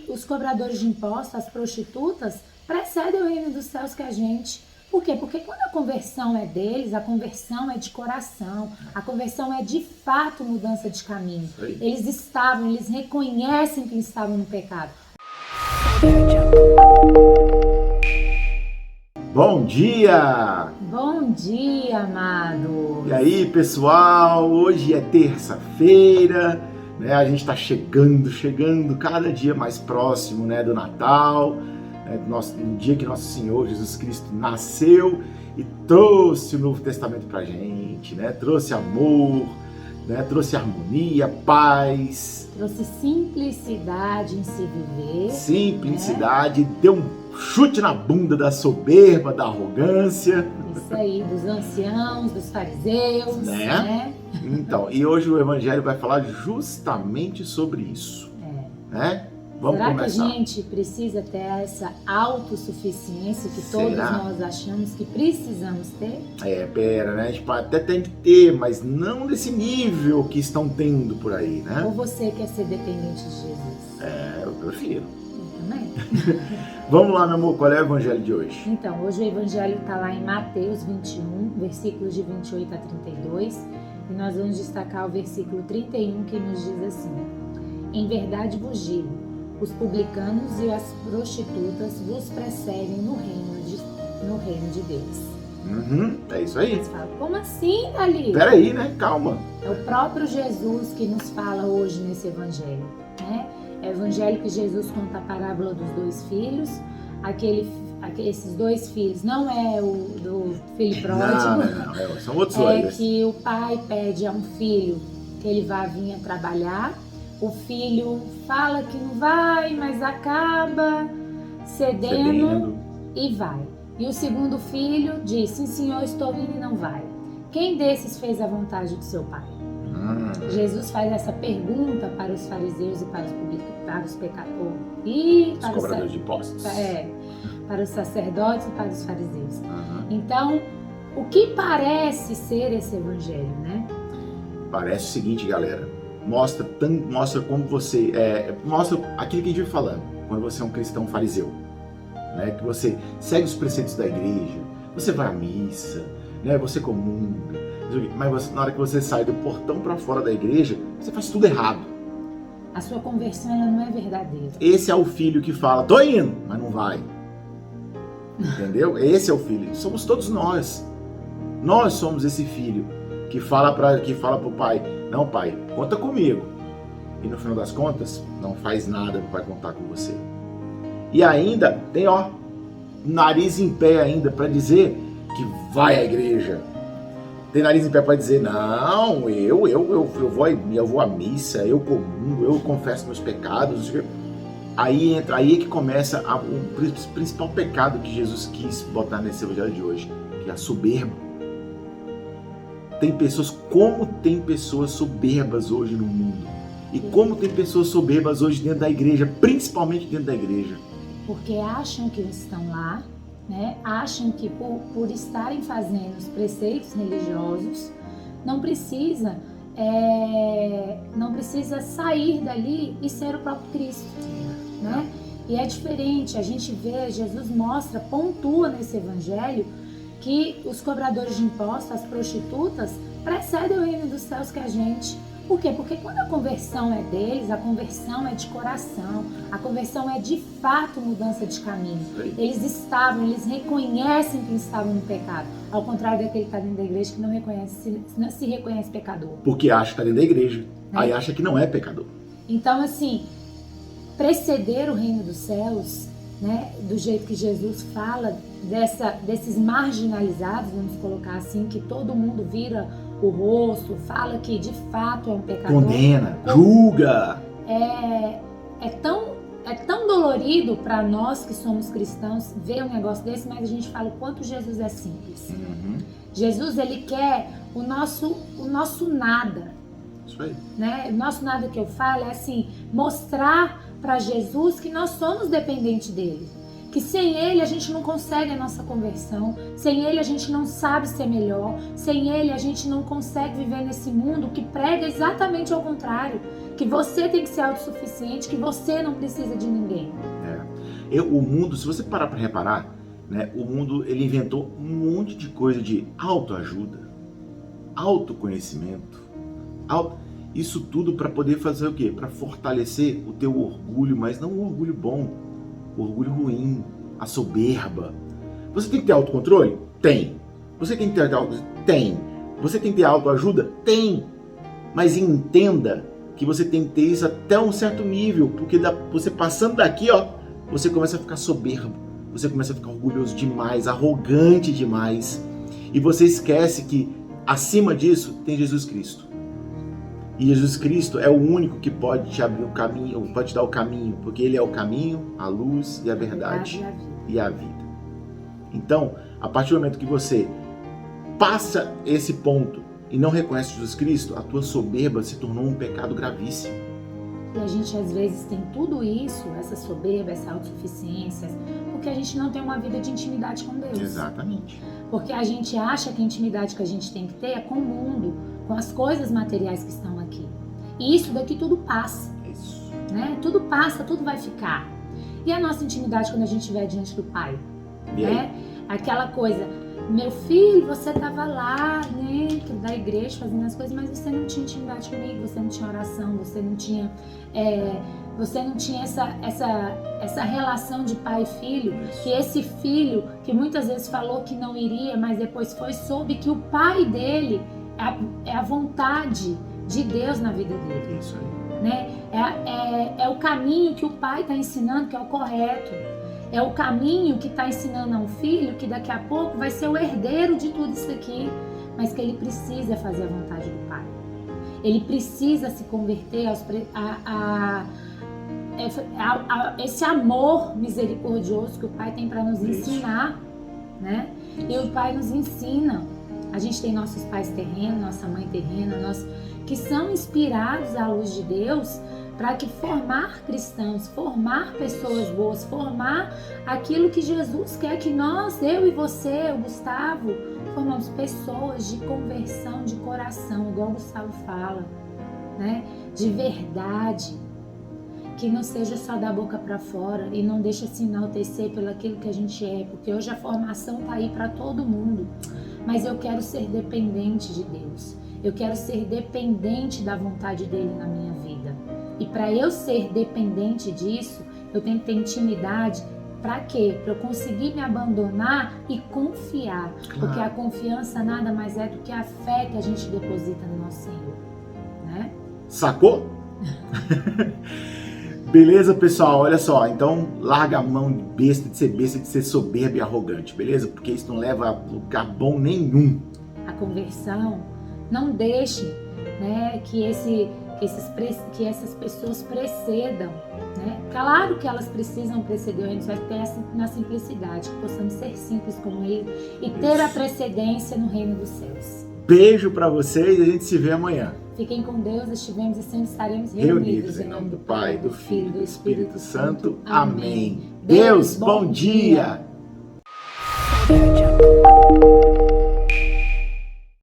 Os cobradores de impostos, as prostitutas, precedem o reino dos céus que a gente. Por quê? Porque quando a conversão é deles, a conversão é de coração, a conversão é de fato mudança de caminho. Eles reconhecem que estavam no pecado. Bom dia! Bom dia, amado! E aí, pessoal? Hoje é terça-feira, né? A gente está chegando cada dia mais próximo, né, do Natal, né, no dia que Nosso Senhor Jesus Cristo nasceu e trouxe o Novo Testamento pra gente, né? Trouxe amor, né? Trouxe harmonia, paz. Trouxe simplicidade em se viver. Simplicidade, deu um chute na bunda da soberba, da arrogância. Isso aí, dos anciãos, dos fariseus, né? Então, e hoje o Evangelho vai falar justamente sobre isso, né? Vamos Será começar. que a gente precisa ter essa autossuficiência que todos nós achamos que precisamos ter? Pera, né? A gente até tem que ter, mas não nesse nível que estão tendo por aí, né? Ou você quer ser dependente de Jesus? Eu prefiro. Eu também. Vamos lá, meu amor, qual é o Evangelho de hoje? Então, hoje o Evangelho está lá em Mateus 21, versículos de 28 a 32, e nós vamos destacar o versículo 31, que nos diz assim: Em verdade vos digo, os publicanos e as prostitutas vos precedem no reino de Deus. É isso aí. Eles falam, como assim, Dali? Peraí, né? Calma. É o próprio Jesus que nos fala hoje nesse evangelho, né? É o evangelho que Jesus conta a parábola dos dois filhos. Esses dois filhos, não é o do filho pródigo. Não, são outros dois. É que o pai pede a um filho que ele vá vir a trabalhar. O filho fala que não vai, mas acaba cedendo e vai. E o segundo filho diz, sim senhor, estou indo e não vai. Quem desses fez a vontade do seu pai? Jesus faz essa pergunta para os fariseus e para os pecadores. E para os cobradores de impostos. Para os sacerdotes e para os fariseus. Então, o que parece ser esse evangelho, né? Parece o seguinte, galera. Mostra como você... mostra aquilo que a gente vai falando. Quando você é um cristão fariseu. Né? Que você segue os preceitos da igreja. Você vai à missa. Né? Você comunga. Mas na hora que você sai do portão para fora da igreja, você faz tudo errado. A sua conversão ela não é verdadeira. Esse é o filho que fala, tô indo, mas não vai. Entendeu? Esse é o filho. Somos todos nós. Nós somos esse filho que fala pro pai, não pai, conta comigo. E no final das contas, não faz nada pro pai contar com você. E ainda tem, nariz em pé ainda para dizer que vai à igreja. Tem nariz em pé para dizer, não, eu vou à missa, eu comungo, eu confesso meus pecados. Aí é que começa o principal pecado que Jesus quis botar nesse evangelho de hoje, que é a soberba. Tem pessoas soberbas hoje no mundo. E como tem pessoas soberbas hoje dentro da igreja, principalmente dentro da igreja. Porque acham que estão lá, né? Acham que por estarem fazendo os preceitos religiosos, não precisa sair dali e ser o próprio Cristo, né? E é diferente, a gente vê, Jesus pontua nesse evangelho que os cobradores de impostos, as prostitutas, precedem o reino dos céus que a gente. Por quê? Porque quando a conversão é deles, a conversão é de coração, a conversão é de fato mudança de caminho. Eles reconhecem que estavam no pecado, ao contrário daquele que está dentro da igreja que não se reconhece pecador. Porque acha que está dentro da igreja, aí acha que não é pecador. Então, assim, preceder o reino dos céus, né, do jeito que Jesus fala, desses marginalizados, vamos colocar assim, que todo mundo vira o rosto, fala que de fato é um pecador. Condena, julga. É tão dolorido para nós que somos cristãos ver um negócio desse, mas a gente fala o quanto Jesus é simples. Jesus, ele quer o nosso nada. Isso aí. Né? O nosso nada que eu falo é assim, mostrar para Jesus que nós somos dependentes dele. Que sem ele a gente não consegue a nossa conversão, sem ele a gente não sabe ser melhor, sem ele a gente não consegue viver nesse mundo que prega exatamente ao contrário, que você tem que ser autossuficiente, que você não precisa de ninguém. O mundo, se você parar para reparar, né, o mundo ele inventou um monte de coisa de autoajuda, autoconhecimento, isso tudo para poder fazer o quê? Para fortalecer o teu orgulho, mas não o orgulho bom, o orgulho ruim, a soberba. Você tem que ter autocontrole? Tem. Você tem que ter Tem. Você tem que ter autoajuda? Tem. Mas entenda que você tem que ter isso até um certo nível, porque você passando daqui, ó, você começa a ficar soberbo, você começa a ficar orgulhoso demais, arrogante demais, e você esquece que acima disso tem Jesus Cristo. E Jesus Cristo é o único que pode te abrir o caminho, pode te dar o caminho, porque Ele é o caminho, a luz e a verdade e a vida. Então, a partir do momento que você passa esse ponto e não reconhece Jesus Cristo, a tua soberba se tornou um pecado gravíssimo. E a gente às vezes tem tudo isso, essa soberba, essa autossuficiência, porque a gente não tem uma vida de intimidade com Deus. Exatamente. Porque a gente acha que a intimidade que a gente tem que ter é com o mundo, com as coisas materiais que estão aqui. E isso daqui tudo passa. Isso. Né? Tudo passa, tudo vai ficar. E a nossa intimidade quando a gente estiver diante do Pai? Né? Aquela coisa, meu filho, você estava lá dentro da igreja fazendo as coisas, mas você não tinha intimidade comigo, você não tinha oração, você não tinha essa relação de pai e filho, que esse filho, que muitas vezes falou que não iria, mas depois soube que o pai dele é a vontade de Deus na vida dele. Isso aí. Né? É o caminho que o pai está ensinando, que é o correto. É o caminho que está ensinando a um filho que daqui a pouco vai ser o herdeiro de tudo isso aqui, mas que ele precisa fazer a vontade do Pai. Ele precisa se converter a esse amor misericordioso que o Pai tem para nos ensinar, né? E o Pai nos ensina. A gente tem nossos pais terrenos, nossa mãe terrena, que são inspirados à luz de Deus, para que formar cristãos, formar pessoas boas, formar aquilo que Jesus quer que nós, eu e você, o Gustavo, formamos pessoas de conversão, de coração, igual o Gustavo fala, né? De verdade, que não seja só da boca para fora e não deixa se enaltecer pelo aquilo que a gente é, porque hoje a formação está aí para todo mundo, mas eu quero ser dependente de Deus, eu quero ser dependente da vontade dele na minha vida. E para eu ser dependente disso, eu tenho que ter intimidade. Para quê? Para eu conseguir me abandonar e confiar. Claro. Porque a confiança nada mais é do que a fé que a gente deposita no nosso Senhor. Né? Sacou? Beleza, pessoal? Olha só. Então, larga a mão de ser soberbo e arrogante. Beleza? Porque isso não leva a lugar bom nenhum. A conversão, não deixe, né, que essas pessoas precedam, né? Claro que elas precisam preceder, a gente vai ter na simplicidade, que possamos ser simples como ele e ter a precedência no reino dos céus. Beijo pra vocês e a gente se vê amanhã. Fiquem com Deus, estivemos e sempre estaremos reunidos em nome do Pai, do Filho e do Espírito Santo. Amém. Deus, bom dia! dia.